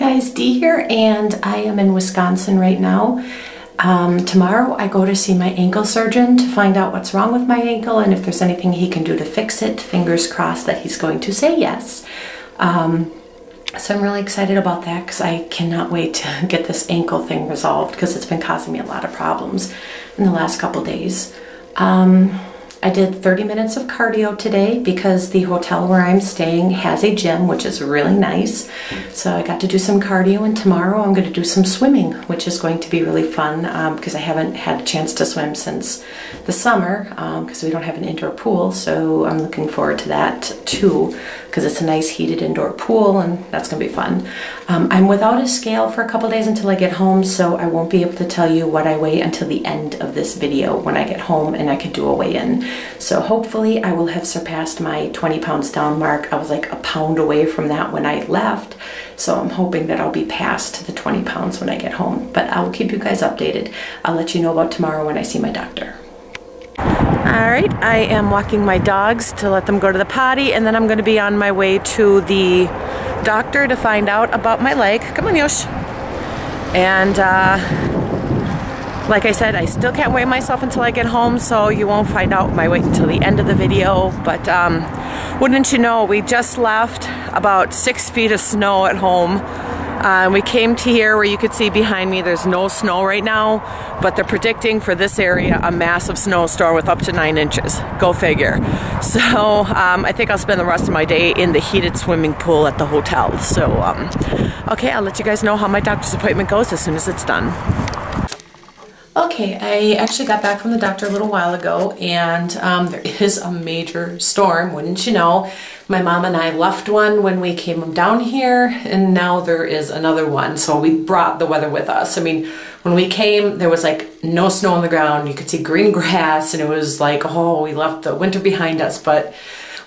guys, Dee here, and I am in Wisconsin right now. Tomorrow I go to see my ankle surgeon to find out what's wrong with my ankle and if there's anything he can do to fix it. Fingers crossed that he's going to say yes. So I'm really excited about that because I cannot wait to get this ankle thing resolved because it's been causing me a lot of problems in the last couple days. I did 30 minutes of cardio today because the hotel where I'm staying has a gym, which is really nice. So I got to do some cardio, and tomorrow I'm going to do some swimming, which is going to be really fun because I haven't had a chance to swim since the summer because we don't have an indoor pool. So I'm looking forward to that too because it's a nice heated indoor pool, and that's going to be fun. I'm without a scale for a couple days until I get home, so I won't be able to tell you what I weigh until the end of this video when I get home and I can do a weigh-in. So hopefully I will have surpassed my 20 pounds down mark. I was like a pound away from that when I left. So I'm hoping that I'll be past the 20 pounds when I get home. But I will keep you guys updated. I'll let you know about tomorrow when I see my doctor. All right, I am walking my dogs to let them go to the potty, and then I'm going to be on my way to the doctor to find out about my leg. Come on, Yosh. And like I said, I still can't weigh myself until I get home, so you won't find out my weight until the end of the video. But wouldn't you know, we just left about 6 feet of snow at home. We came to here where you could see behind me there's no snow right now, but they're predicting for this area a massive snowstorm with up to 9 inches. Go figure. So I think I'll spend the rest of my day in the heated swimming pool at the hotel. So okay, I'll let you guys know how my doctor's appointment goes as soon as it's done. Okay, I actually got back from the doctor a little while ago, and there is a major storm, wouldn't you know. My mom and I left one when we came down here, and now there is another one, so we brought the weather with us. I mean, when we came, there was like no snow on the ground. You could see green grass, and it was like, oh, we left the winter behind us, but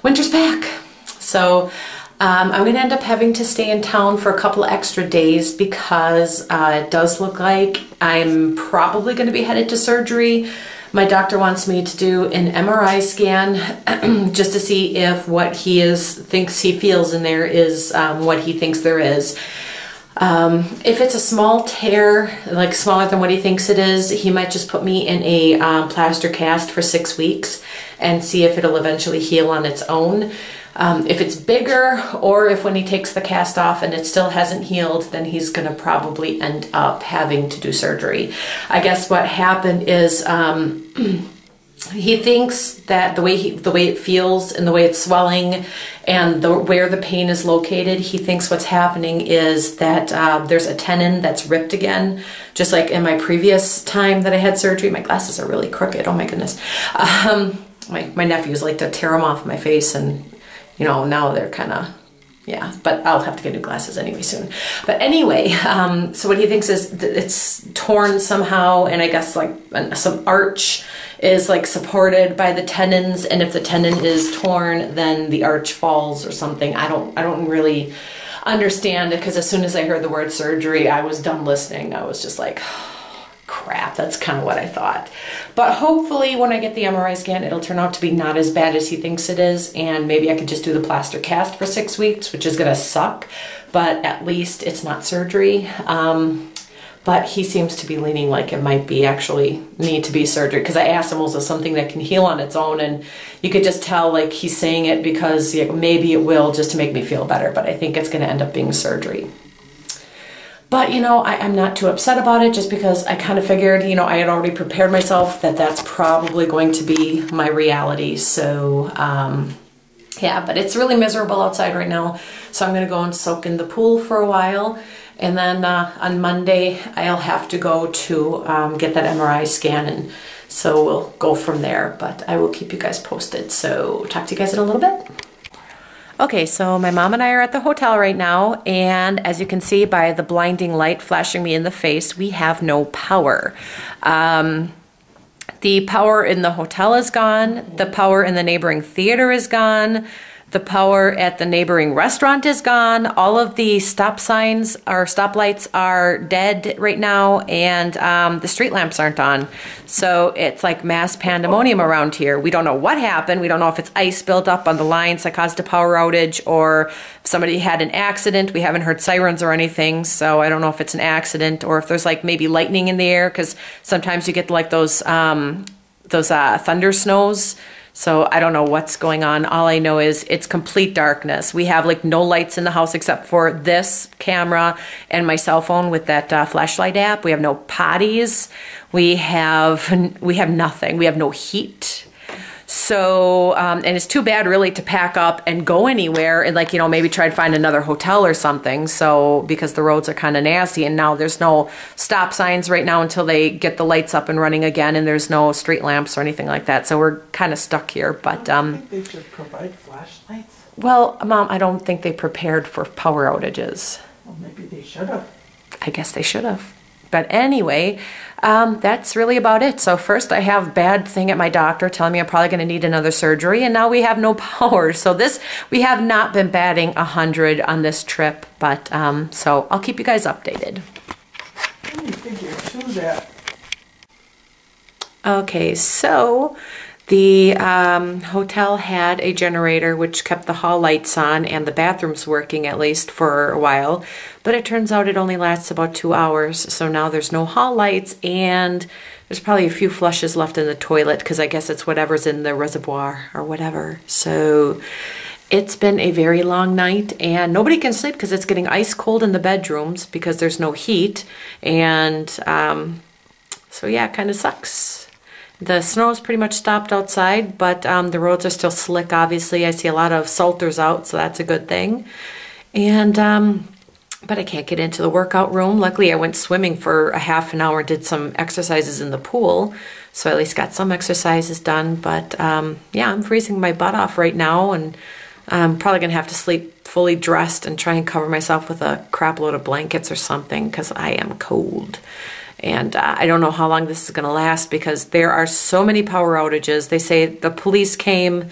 winter's back. So I'm going to end up having to stay in town for a couple of extra days because it does look like I'm probably going to be headed to surgery. My doctor wants me to do an MRI scan just to see if what he thinks he feels in there is what he thinks there is. If it's a small tear, like smaller than what he thinks it is, he might just put me in a plaster cast for 6 weeks and see if it'll eventually heal on its own. If it's bigger, or if when he takes the cast off and it still hasn't healed, then he's going to probably end up having to do surgery. I guess what happened is he thinks that the way it feels and the way it's swelling and where the pain is located, he thinks what's happening is that there's a tendon that's ripped again, just like in my previous time that I had surgery. My glasses are really crooked. Oh my goodness. My nephews like to tear them off my face, and you know, now they're kind of, yeah, but I'll have to get new glasses anyway soon. But anyway, so what he thinks is that it's torn somehow, and I guess like some arch is like supported by the tendons, and if the tendon is torn, then the arch falls or something. I don't really understand it, because as soon as I heard the word surgery, I was done listening. I was just like, crap, that's kind of what I thought. But hopefully when I get the MRI scan, it'll turn out to be not as bad as he thinks it is, and maybe I could just do the plaster cast for 6 weeks, which is gonna suck, but at least it's not surgery. But he seems to be leaning like it might be actually need to be surgery, because I asked him, was this something that can heal on its own? And you could just tell like he's saying it because maybe it will, just to make me feel better, but I think it's gonna end up being surgery. But, you know, I'm not too upset about it, just because I kind of figured, you know, I had already prepared myself that that's probably going to be my reality. So, yeah, but it's really miserable outside right now. So I'm going to go and soak in the pool for a while. And then on Monday, I'll have to go to get that MRI scan. And so we'll go from there. But I will keep you guys posted. So talk to you guys in a little bit. Okay, so my mom and I are at the hotel right now, and as you can see by the blinding light flashing me in the face, we have no power. The power in the hotel is gone, the power in the neighboring theater is gone, The power at the neighboring restaurant is gone. All of the stop signs or stoplights are dead right now, and the street lamps aren't on. So it's like mass pandemonium around here. We don't know what happened. We don't know if it's ice built up on the lines that caused a power outage, or if somebody had an accident. We haven't heard sirens or anything, so I don't know if it's an accident or if there's like maybe lightning in the air, because sometimes you get like those thunder snows. So I don't know what's going on. All I know is it's complete darkness. We have like no lights in the house except for this camera and my cell phone with that flashlight app. We have no potties. We have nothing. We have no heat. So, and it's too bad really to pack up and go anywhere and like, you know, maybe try to find another hotel or something. So, because the roads are kind of nasty, and now there's no stop signs right now until they get the lights up and running again, and there's no street lamps or anything like that. So we're kind of stuck here, but, I think they should provide flashlights. Well, Mom, I don't think they prepared for power outages. Well, maybe they should have. I guess they should have. But anyway, that's really about it. So first I have bad thing at my doctor telling me I'm probably going to need another surgery, and now we have no power. So we have not been batting 100 on this trip, but so I'll keep you guys updated. Let me figure too that. Okay, so the hotel had a generator which kept the hall lights on and the bathrooms working at least for a while, but it turns out it only lasts about 2 hours. So now there's no hall lights, and there's probably a few flushes left in the toilet because I guess it's whatever's in the reservoir or whatever. So it's been a very long night, and nobody can sleep because it's getting ice cold in the bedrooms because there's no heat, and so yeah, it kind of sucks. The snow's pretty much stopped outside, but the roads are still slick, obviously. I see a lot of salters out, so that's a good thing. And, but I can't get into the workout room. Luckily, I went swimming for a half an hour, did some exercises in the pool, so I at least got some exercises done. But, yeah, I'm freezing my butt off right now, and I'm probably going to have to sleep fully dressed and try and cover myself with a crap load of blankets or something because I am cold. And I don't know how long this is going to last because there are so many power outages. They say the police came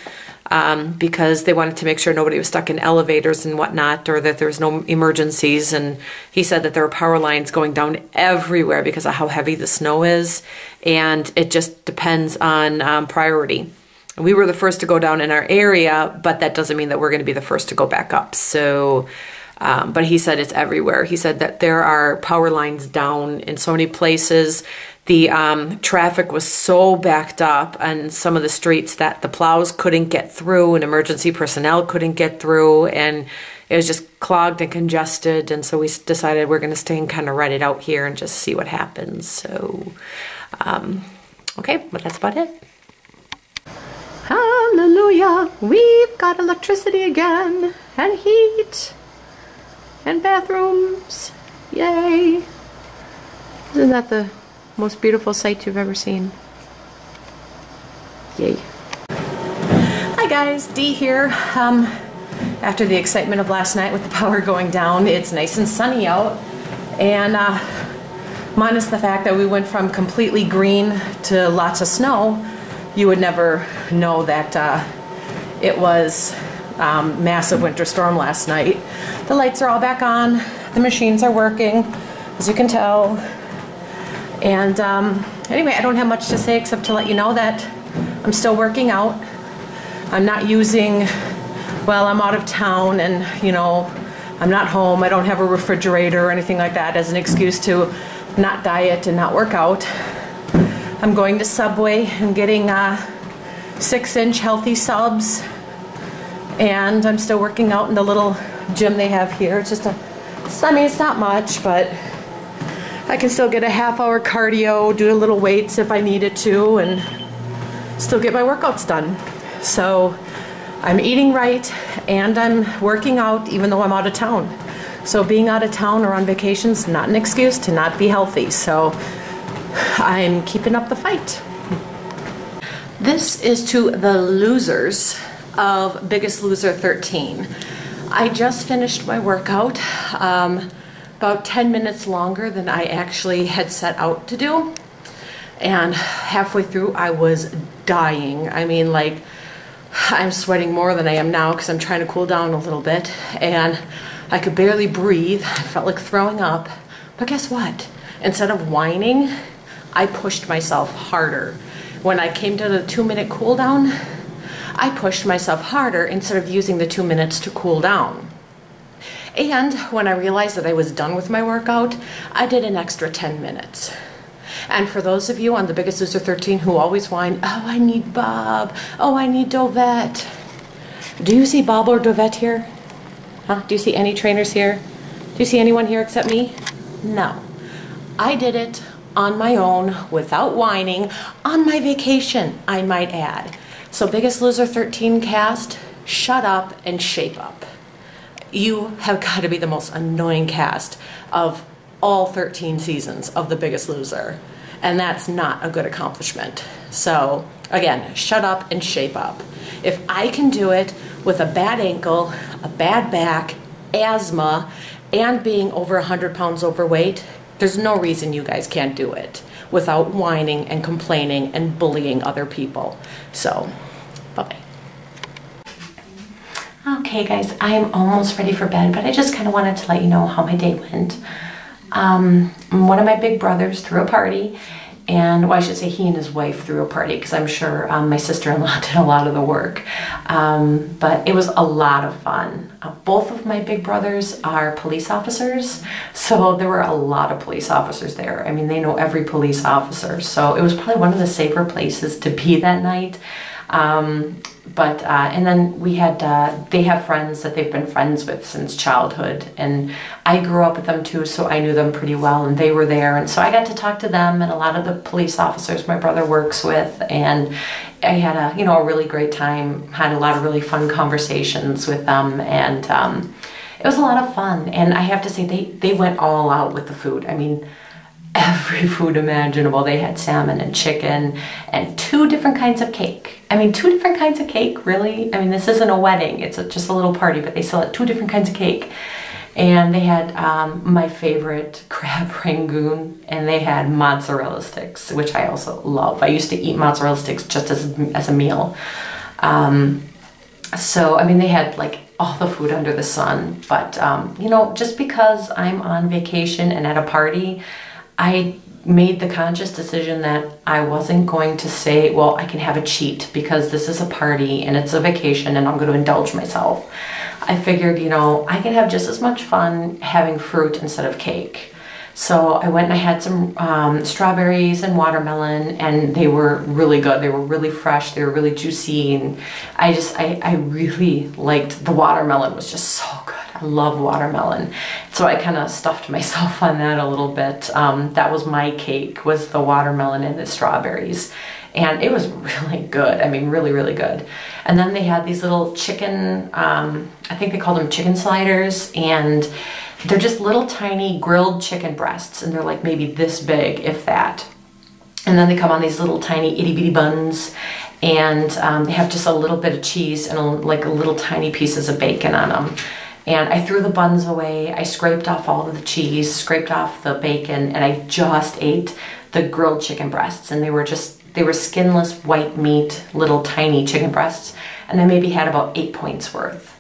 because they wanted to make sure nobody was stuck in elevators and whatnot, or that there was no emergencies. And he said that there were power lines going down everywhere because of how heavy the snow is. And it just depends on priority. We were the first to go down in our area, but that doesn't mean that we're going to be the first to go back up. So... but he said it's everywhere. He said that there are power lines down in so many places. The traffic was so backed up on some of the streets that the plows couldn't get through and emergency personnel couldn't get through, and it was just clogged and congested. And so we decided we're going to stay and kind of ride it out here and just see what happens. So, okay, but that's about it. Hallelujah! We've got electricity again, and heat. And bathrooms. Yay. Isn't that the most beautiful sight you've ever seen? Yay. Hi guys, Dee here. After the excitement of last night with the power going down, it's nice and sunny out. And minus the fact that we went from completely green to lots of snow, you would never know that it was massive winter storm last night. The lights are all back on. The machines are working, as you can tell. And anyway, I don't have much to say except to let you know that I'm still working out. I'm not using, well, I'm out of town and, you know, I'm not home. I don't have a refrigerator or anything like that as an excuse to not diet and not work out. I'm going to Subway and getting 6-inch healthy subs. And I'm still working out in the little gym they have here. It's just I mean, it's not much, but I can still get a half-hour cardio, do a little weights if I needed to, and still get my workouts done. So I'm eating right, and I'm working out even though I'm out of town. So being out of town or on vacation is not an excuse to not be healthy. So I'm keeping up the fight. This is to the losers of Biggest Loser 13. I just finished my workout, about 10 minutes longer than I actually had set out to do, and halfway through I was dying. I mean, like, I'm sweating more than I am now because I'm trying to cool down a little bit, and I could barely breathe. I felt like throwing up. But guess what? Instead of whining, I pushed myself harder. When I came to the 2-minute cool down, I pushed myself harder instead of using the 2 minutes to cool down. And when I realized that I was done with my workout, I did an extra 10 minutes. And for those of you on The Biggest Loser 13 who always whine, oh, I need Bob, oh, I need Dovette. Do you see Bob or Dovette here? Huh? Do you see any trainers here? Do you see anyone here except me? No. I did it on my own, without whining, on my vacation, I might add. So Biggest Loser 13 cast, shut up and shape up. You have got to be the most annoying cast of all 13 seasons of The Biggest Loser. And that's not a good accomplishment. So again, shut up and shape up. If I can do it with a bad ankle, a bad back, asthma, and being over 100 pounds overweight, there's no reason you guys can't do it without whining and complaining and bullying other people. So, bye-bye. Okay guys, I'm almost ready for bed, but I just kind of wanted to let you know how my day went. One of my big brothers threw a party, and well, I should say he and his wife threw a party because I'm sure my sister-in-law did a lot of the work. But it was a lot of fun. Both of my big brothers are police officers, so there were a lot of police officers there. I mean, they know every police officer, so it was probably one of the safer places to be that night. And then we had, they have friends that they've been friends with since childhood, and I grew up with them too, so I knew them pretty well, and they were there, and so I got to talk to them and a lot of the police officers my brother works with, and I had a really great time, had a lot of really fun conversations with them, and it was a lot of fun. And I have to say, they went all out with the food. I mean, every food imaginable. They had salmon and chicken and 2 different kinds of cake. I mean, 2 different kinds of cake, really? I mean, this isn't a wedding, it's just a little party, but they still had 2 different kinds of cake. And they had my favorite crab rangoon, and they had mozzarella sticks, which I also love. I used to eat mozzarella sticks just as a meal. So, I mean, they had like all the food under the sun, but just because I'm on vacation and at a party, I made the conscious decision that I wasn't going to say, well, I can have a cheat because this is a party and it's a vacation and I'm going to indulge myself. I figured, I can have just as much fun having fruit instead of cake. So I went and I had some strawberries and watermelon, and they were really good. They were really fresh. They were really juicy, and I really liked the watermelon. It was just so good. I love watermelon. So I kind of stuffed myself on that a little bit. That was my cake, was the watermelon and the strawberries. And it was really good. I mean, really, really good. And then they had these little chicken, I think they called them chicken sliders, and they're just little tiny grilled chicken breasts, and they're like maybe this big, if that. And then they come on these little tiny itty bitty buns, and they have just a little bit of cheese and like little tiny pieces of bacon on them. And I threw the buns away, I scraped off all of the cheese, scraped off the bacon, and I just ate the grilled chicken breasts. And they were skinless white meat, little tiny chicken breasts, and I maybe had about 8 points worth.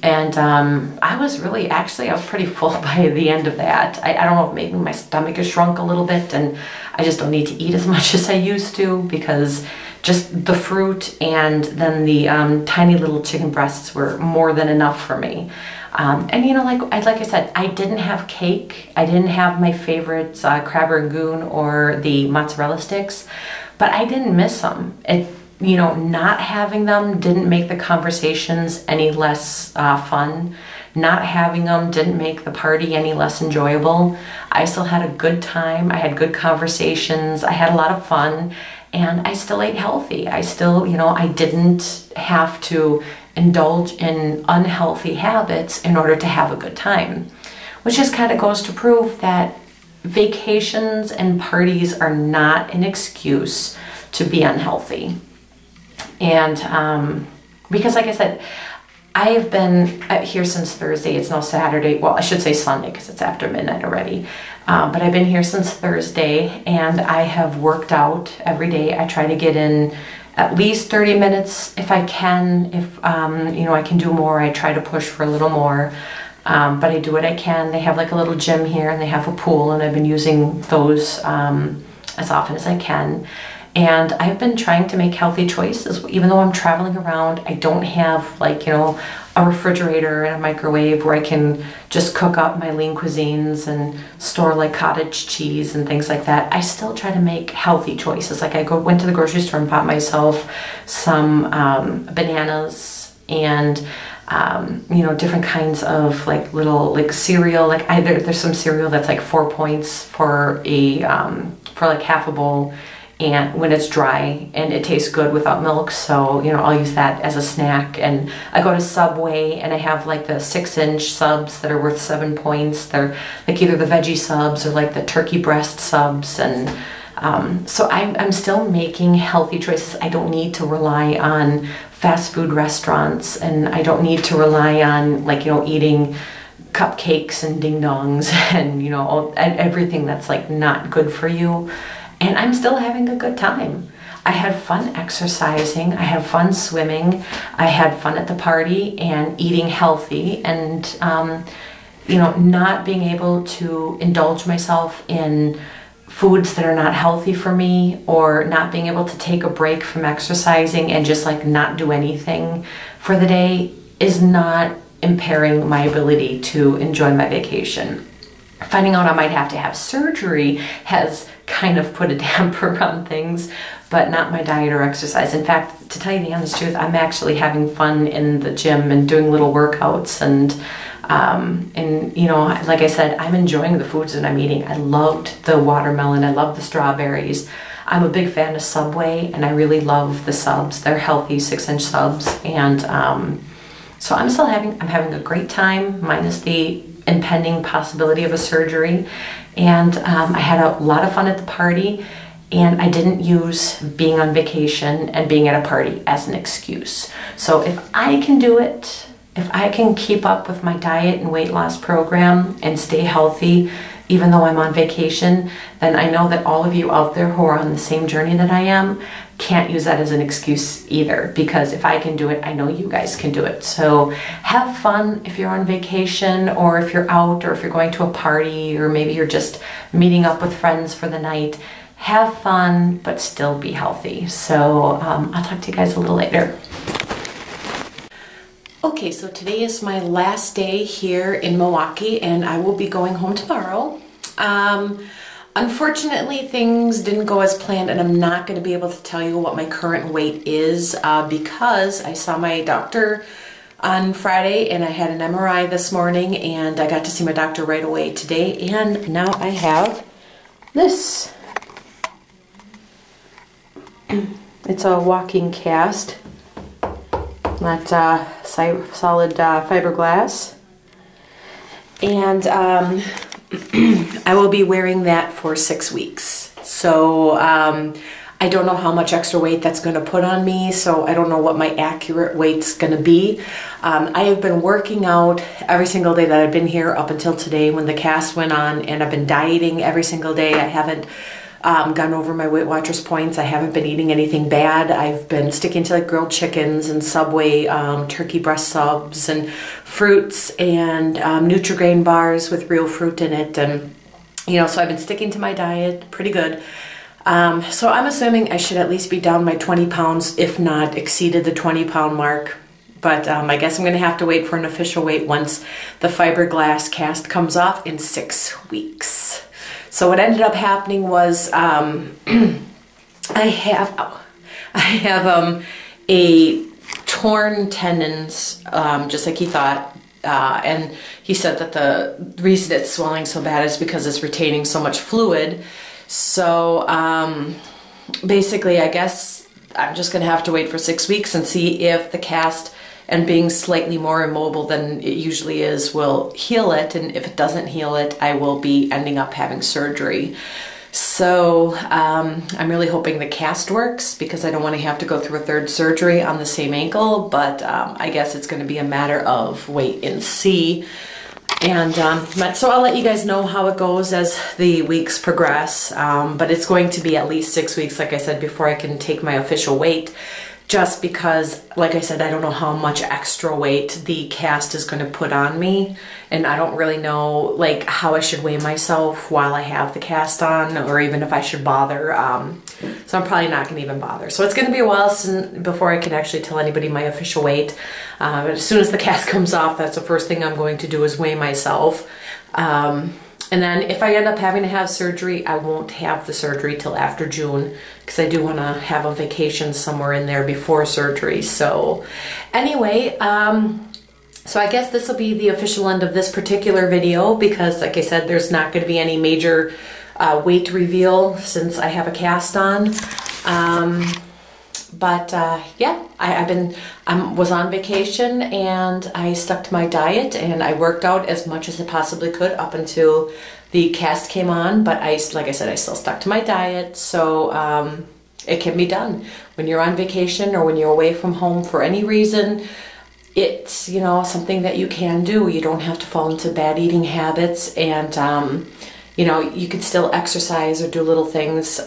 And I was pretty full by the end of that. I don't know if maybe my stomach has shrunk a little bit and I just don't need to eat as much as I used to, because just the fruit and then the tiny little chicken breasts were more than enough for me. Like I said, I didn't have cake. I didn't have my favorites, crab rangoon or the mozzarella sticks, but I didn't miss them. Not having them didn't make the conversations any less fun. Not having them didn't make the party any less enjoyable. I still had a good time. I had good conversations. I had a lot of fun, and I still ate healthy. I still, I didn't have to indulge in unhealthy habits in order to have a good time, which just kind of goes to prove that vacations and parties are not an excuse to be unhealthy. And because, like I said, I have been here since Thursday. It's now Saturday. Well, I should say Sunday because it's after midnight already. But I've been here since Thursday, and I have worked out every day. I try to get in at least 30 minutes if I can. If you know, I can do more, I try to push for a little more. But I do what I can. They have like a little gym here and they have a pool, and I've been using those as often as I can. And I've been trying to make healthy choices. Even though I'm traveling around, I don't have like, you know, a refrigerator and a microwave where I can just cook up my lean cuisines and store like cottage cheese and things like that. I still try to make healthy choices. Like I went to the grocery store and bought myself some bananas and you know, different kinds of like little like cereal. Like there's some cereal that's like 4 points for a for like half a bowl, and when it's dry and it tastes good without milk. So, you know, I'll use that as a snack. And I go to Subway and I have like the 6-inch subs that are worth 7 points. They're like either the veggie subs or like the turkey breast subs. And so I'm still making healthy choices. I don't need to rely on fast food restaurants, and I don't need to rely on like, you know, eating cupcakes and ding dongs and, you know, everything that's like not good for you. And I'm still having a good time. I had fun exercising, I had fun swimming, I had fun at the party and eating healthy, and you know, not being able to indulge myself in foods that are not healthy for me, or not being able to take a break from exercising and just like not do anything for the day is not impairing my ability to enjoy my vacation. Finding out I might have to have surgery has kind of put a damper on things, but not my diet or exercise. In fact, to tell you the honest truth, I'm actually having fun in the gym and doing little workouts, and you know, like I said, I'm enjoying the foods that I'm eating. I loved the watermelon, I love the strawberries. I'm a big fan of Subway, and I really love the subs. They're healthy 6-inch subs, and so I'm having a great time, minus the impending possibility of a surgery. And I had a lot of fun at the party, and I didn't use being on vacation and being at a party as an excuse. So if I can do it, if I can keep up with my diet and weight loss program and stay healthy even though I'm on vacation, then I know that all of you out there who are on the same journey that I am can't use that as an excuse either, because if I can do it, I know you guys can do it. So have fun if you're on vacation, or if you're out, or if you're going to a party, or maybe you're just meeting up with friends for the night. Have fun, but still be healthy. So I'll talk to you guys a little later. Okay, so today is my last day here in Milwaukee, and I will be going home tomorrow. Unfortunately, things didn't go as planned, and I'm not going to be able to tell you what my current weight is because I saw my doctor on Friday, and I had an MRI this morning, and I got to see my doctor right away today, and now I have this. It's a walking cast, not solid fiberglass, and I will be wearing that for 6 weeks. So I don't know how much extra weight that's going to put on me, so I don't know what my accurate weight's going to be. I have been working out every single day that I've been here up until today when the cast went on, and I've been dieting every single day. I haven't gone over my Weight Watchers points. I haven't been eating anything bad. I've been sticking to like grilled chickens and Subway turkey breast subs and fruits and Nutri-Grain bars with real fruit in it, and you know, so I've been sticking to my diet pretty good. So I'm assuming I should at least be down my 20 pounds, if not exceeded the 20-pound mark. But I guess I'm going to have to wait for an official weight once the fiberglass cast comes off in 6 weeks. So what ended up happening was I have a torn tendons, just like he thought, and he said that the reason it's swelling so bad is because it's retaining so much fluid. So basically, I guess I'm just going to have to wait for 6 weeks and see if the cast and being slightly more immobile than it usually is will heal it, and if it doesn't heal it, I will be ending up having surgery. So I'm really hoping the cast works, because I don't want to have to go through a third surgery on the same ankle, but I guess it's going to be a matter of wait and see. And so I'll let you guys know how it goes as the weeks progress. But it's going to be at least 6 weeks, like I said, before I can take my official weight. Just because, like I said, I don't know how much extra weight the cast is going to put on me. And I don't really know, like, how I should weigh myself while I have the cast on, or even if I should bother. So I'm probably not going to even bother. So it's going to be a while before I can actually tell anybody my official weight. But as soon as the cast comes off, that's the first thing I'm going to do is weigh myself. And then if I end up having to have surgery, I won't have the surgery till after June, because I do want to have a vacation somewhere in there before surgery. So anyway, so I guess this will be the official end of this particular video, because like I said, there's not going to be any major weight reveal since I have a cast on. Yeah, I was on vacation and I stuck to my diet and I worked out as much as I possibly could up until the cast came on. But like I said, I still stuck to my diet. So it can be done when you're on vacation or when you're away from home for any reason. It's, you know, something that you can do. You don't have to fall into bad eating habits, and you know, you could still exercise or do little things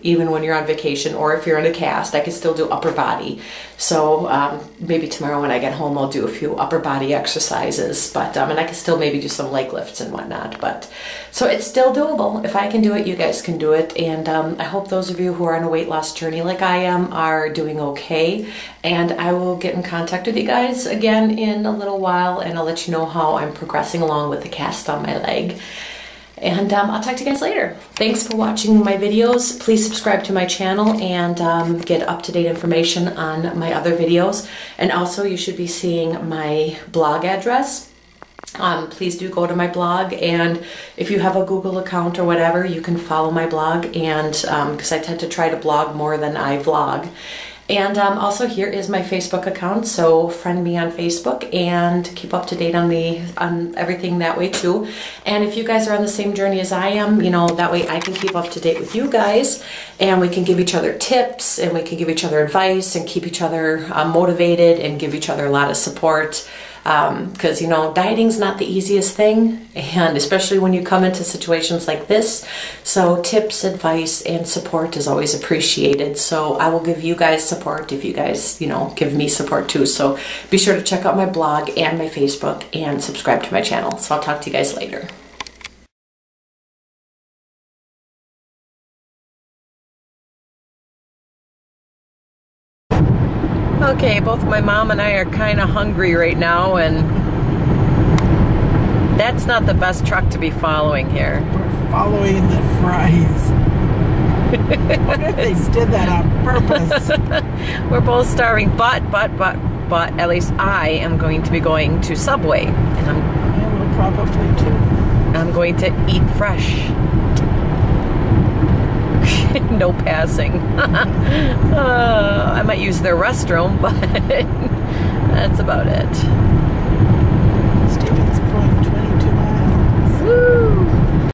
even when you're on vacation, or if you're in a cast, I could still do upper body. So maybe tomorrow when I get home, I'll do a few upper body exercises, but and I can still maybe do some leg lifts and whatnot. But so it's still doable. If I can do it, you guys can do it. And I hope those of you who are on a weight loss journey like I am are doing okay. And I will get in contact with you guys again in a little while, and I'll let you know how I'm progressing along with the cast on my leg. And I'll talk to you guys later. Thanks for watching my videos. Please subscribe to my channel and get up-to-date information on my other videos. And also, you should be seeing my blog address. Please do go to my blog, and if you have a Google account or whatever, you can follow my blog, and because I tend to try to blog more than I vlog. And also, here is my Facebook account, so friend me on Facebook and keep up to date on everything that way too. And if you guys are on the same journey as I am, you know, that way I can keep up to date with you guys, and we can give each other tips, and we can give each other advice, and keep each other motivated, and give each other a lot of support. Because, you know, dieting's not the easiest thing, and especially when you come into situations like this. So tips, advice, and support is always appreciated. So I will give you guys support if you guys, you know, give me support too. So be sure to check out my blog and my Facebook and subscribe to my channel. So I'll talk to you guys later. Okay, both my mom and I are kind of hungry right now, and that's not the best truck to be following here. We're following the fries. I wonder if they did that on purpose. We're both starving, but at least I am going to be going to Subway, and I will probably too. I'm going to eat fresh. No passing. I might use their restroom, but that's about it.